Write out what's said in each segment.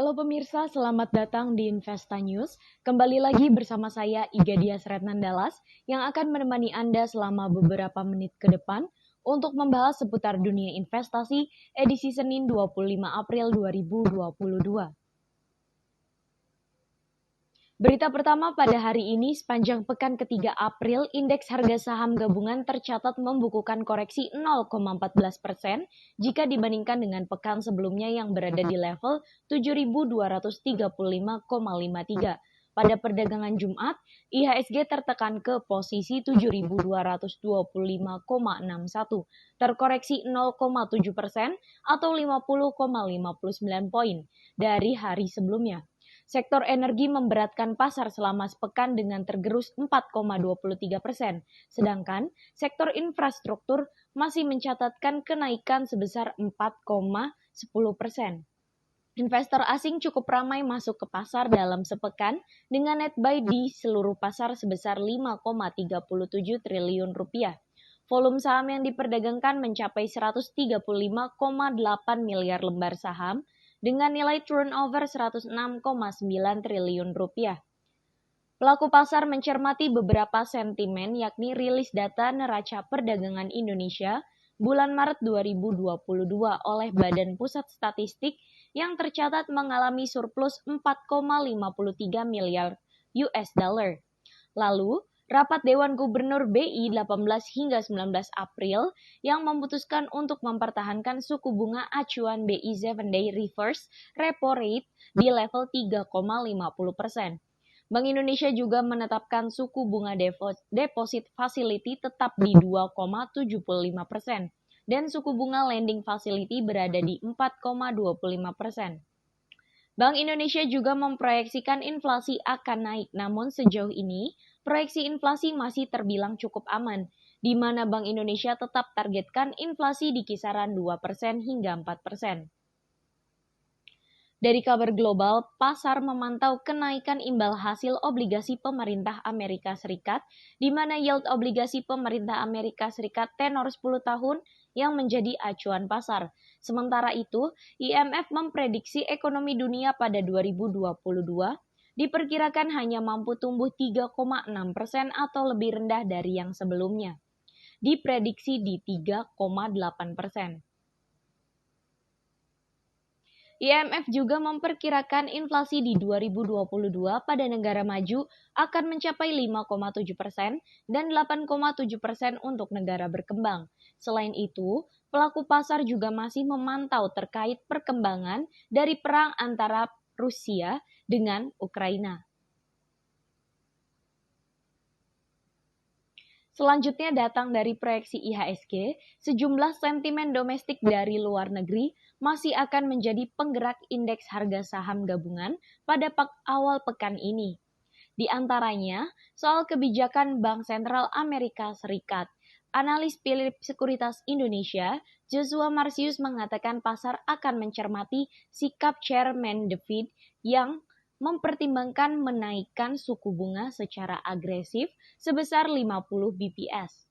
Halo pemirsa, selamat datang di Investa News. Kembali lagi bersama saya Iga Dias Retnandalas yang akan menemani Anda selama beberapa menit ke depan untuk membahas seputar dunia investasi edisi Senin 25 April 2022. Berita pertama pada hari ini, sepanjang pekan ketiga April, indeks harga saham gabungan tercatat membukukan koreksi 0,14% jika dibandingkan dengan pekan sebelumnya yang berada di level 7.235,53. Pada perdagangan Jumat, IHSG tertekan ke posisi 7.225,61, terkoreksi 0,7% atau 50,59 poin dari hari sebelumnya. Sektor energi memberatkan pasar selama sepekan dengan tergerus 4,23%, sedangkan sektor infrastruktur masih mencatatkan kenaikan sebesar 4,10%. Investor asing cukup ramai masuk ke pasar dalam sepekan dengan net buy di seluruh pasar sebesar 5,37 triliun rupiah. Volume saham yang diperdagangkan mencapai 135,8 miliar lembar saham, dengan nilai turnover 106,9 triliun rupiah. Pelaku pasar mencermati beberapa sentimen yakni rilis data neraca perdagangan Indonesia bulan Maret 2022 oleh Badan Pusat Statistik yang tercatat mengalami surplus 4,53 miliar US dollar. Lalu, Rapat Dewan Gubernur BI 18 hingga 19 April yang memutuskan untuk mempertahankan suku bunga acuan BI 7-day reverse repo rate di level 3,50%. Bank Indonesia juga menetapkan suku bunga deposit facility tetap di 2,75% dan suku bunga lending facility berada di 4,25%. Bank Indonesia juga memproyeksikan inflasi akan naik, namun sejauh ini proyeksi inflasi masih terbilang cukup aman, di mana Bank Indonesia tetap targetkan inflasi di kisaran 2% hingga 4%. Dari kabar global, pasar memantau kenaikan imbal hasil obligasi pemerintah Amerika Serikat, di mana yield obligasi pemerintah Amerika Serikat tenor 10 tahun yang menjadi acuan pasar. Sementara itu, IMF memprediksi ekonomi dunia pada 2022 diperkirakan hanya mampu tumbuh 3,6% atau lebih rendah dari yang sebelumnya. Diprediksi di 3,8%. IMF juga memperkirakan inflasi di 2022 pada negara maju akan mencapai 5,7% dan 8,7% untuk negara berkembang. Selain itu, pelaku pasar juga masih memantau terkait perkembangan dari perang antara Rusia dengan Ukraina. Selanjutnya datang dari proyeksi IHSG, sejumlah sentimen domestik dari luar negeri masih akan menjadi penggerak indeks harga saham gabungan pada awal pekan ini. Di antaranya, soal kebijakan Bank Sentral Amerika Serikat. Analis Philip Sekuritas Indonesia, Joshua Marsius mengatakan pasar akan mencermati sikap Chairman The Fed yang mempertimbangkan menaikkan suku bunga secara agresif sebesar 50 bps.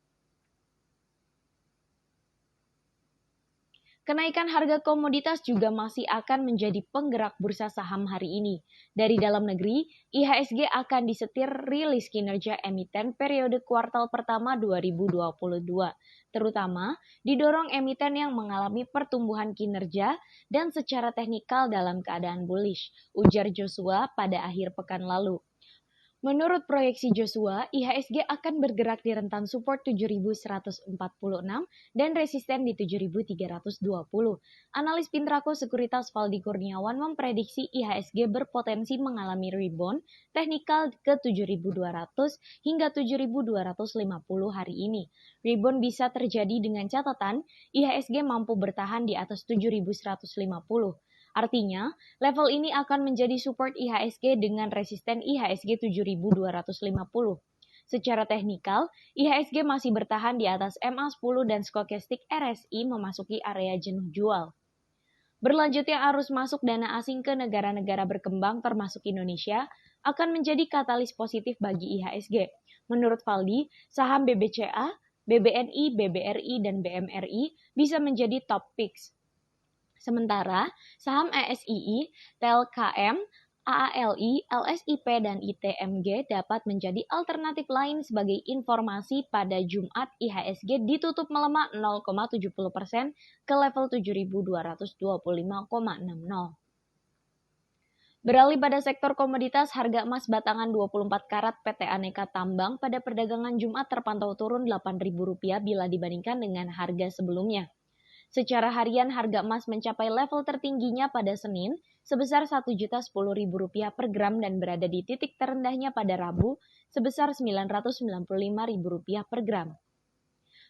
Kenaikan harga komoditas juga masih akan menjadi penggerak bursa saham hari ini. Dari dalam negeri, IHSG akan disetir rilis kinerja emiten periode kuartal pertama 2022, terutama didorong emiten yang mengalami pertumbuhan kinerja dan secara teknikal dalam keadaan bullish, ujar Joshua pada akhir pekan lalu. Menurut proyeksi Joshua, IHSG akan bergerak di rentan support 7.146 dan resisten di 7.320. Analis Pintrako Sekuritas Valdi Kurniawan memprediksi IHSG berpotensi mengalami rebound teknikal ke 7.200 hingga 7.250 hari ini. Rebound bisa terjadi dengan catatan IHSG mampu bertahan di atas 7.150. Artinya, level ini akan menjadi support IHSG dengan resisten IHSG 7.250. Secara teknikal, IHSG masih bertahan di atas MA10 dan stokastik RSI memasuki area jenuh jual. Berlanjutnya arus masuk dana asing ke negara-negara berkembang termasuk Indonesia akan menjadi katalis positif bagi IHSG. Menurut Valdi, saham BBCA, BBNI, BBRI, dan BMRI bisa menjadi top picks. Sementara saham ESII, TLKM, AALI, LSIP, dan ITMG dapat menjadi alternatif lain sebagai informasi. Pada Jumat, IHSG ditutup melemah 0,70% ke level 7.225,60. Beralih pada sektor komoditas, harga emas batangan 24 karat PT Aneka Tambang pada perdagangan Jumat terpantau turun Rp8.000 bila dibandingkan dengan harga sebelumnya. Secara harian, harga emas mencapai level tertingginya pada Senin sebesar Rp1.010.000 per gram dan berada di titik terendahnya pada Rabu sebesar Rp995.000 per gram.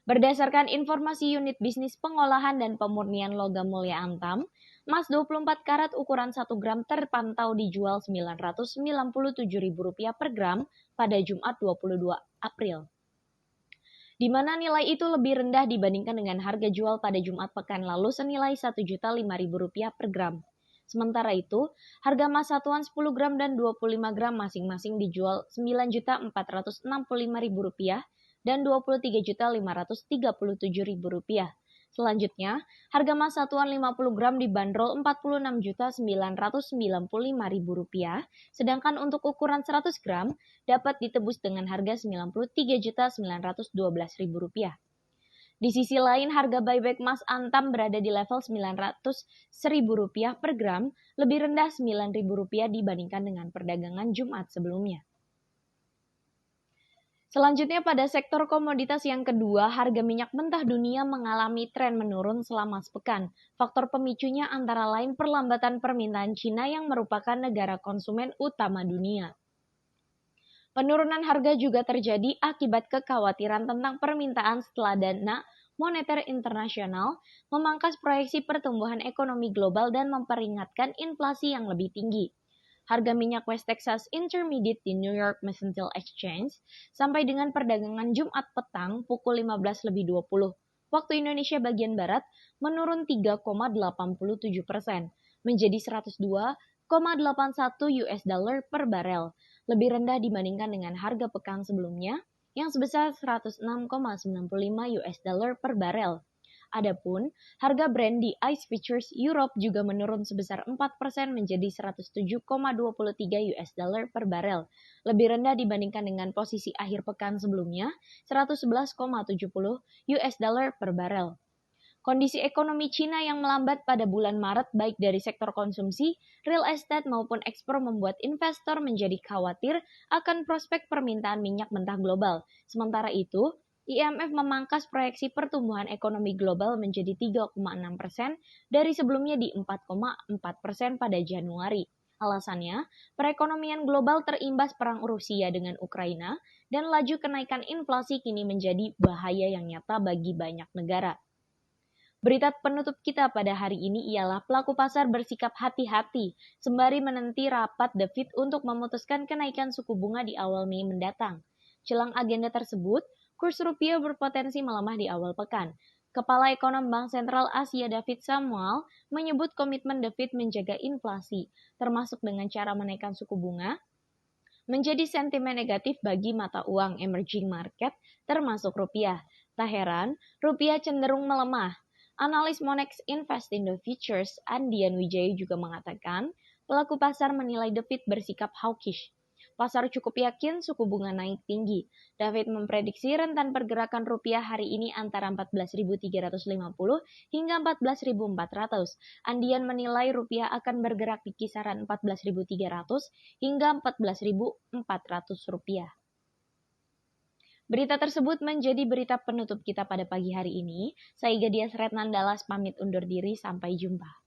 Berdasarkan informasi unit bisnis pengolahan dan pemurnian logam mulia Antam, emas 24 karat ukuran 1 gram terpantau dijual Rp997.000 per gram pada Jumat 22 April. Di mana nilai itu lebih rendah dibandingkan dengan harga jual pada Jumat pekan lalu senilai Rp1.005.000 per gram. Sementara itu, harga emas satuan 10 gram dan 25 gram masing-masing dijual Rp9.465.000 dan Rp23.537.000. Selanjutnya, harga emas satuan 50 gram dibanderol Rp46.995.000, sedangkan untuk ukuran 100 gram dapat ditebus dengan harga Rp93.912.000. Di sisi lain, harga buyback emas Antam berada di level Rp900.000 per gram, lebih rendah Rp9.000 dibandingkan dengan perdagangan Jumat sebelumnya. Selanjutnya pada sektor komoditas yang kedua, harga minyak mentah dunia mengalami tren menurun selama sepekan. Faktor pemicunya antara lain perlambatan permintaan Cina yang merupakan negara konsumen utama dunia. Penurunan harga juga terjadi akibat kekhawatiran tentang permintaan setelah Dana Moneter Internasional memangkas proyeksi pertumbuhan ekonomi global dan memperingatkan inflasi yang lebih tinggi. Harga minyak West Texas Intermediate di New York Mercantile Exchange sampai dengan perdagangan Jumat petang pukul 15.20 waktu Indonesia bagian Barat menurun 3,87% menjadi 102,81 US dollar per barel, lebih rendah dibandingkan dengan harga pekan sebelumnya yang sebesar 106,95 US dollar per barel. Adapun, harga Brent di ICE Futures Europe juga menurun sebesar 4% menjadi 107,23 US dollar per barel, lebih rendah dibandingkan dengan posisi akhir pekan sebelumnya, 111,70 US dollar per barel. Kondisi ekonomi Cina yang melambat pada bulan Maret baik dari sektor konsumsi, real estate maupun ekspor membuat investor menjadi khawatir akan prospek permintaan minyak mentah global. Sementara itu, IMF memangkas proyeksi pertumbuhan ekonomi global menjadi 3,6% dari sebelumnya di 4,4% pada Januari. Alasannya, perekonomian global terimbas perang Rusia dengan Ukraina dan laju kenaikan inflasi kini menjadi bahaya yang nyata bagi banyak negara. Berita penutup kita pada hari ini ialah pelaku pasar bersikap hati-hati sembari menanti rapat The Fed untuk memutuskan kenaikan suku bunga di awal Mei mendatang. Jelang agenda tersebut, kurs rupiah berpotensi melemah di awal pekan. Kepala Ekonom Bank Sentral Asia David Samuel menyebut komitmen The Fed menjaga inflasi, termasuk dengan cara menaikkan suku bunga, menjadi sentimen negatif bagi mata uang emerging market, termasuk rupiah. Tak heran, rupiah cenderung melemah. Analis Monex Invest in the Futures, Andian Wijaya juga mengatakan, pelaku pasar menilai The Fed bersikap hawkish. Pasar cukup yakin suku bunga naik tinggi. David memprediksi rentan pergerakan rupiah hari ini antara 14.350 hingga 14.400. Andian menilai rupiah akan bergerak di kisaran 14.300 hingga 14.400 rupiah. Berita tersebut menjadi berita penutup kita pada pagi hari ini. Saya Gadia Sretnandalas pamit undur diri, sampai jumpa.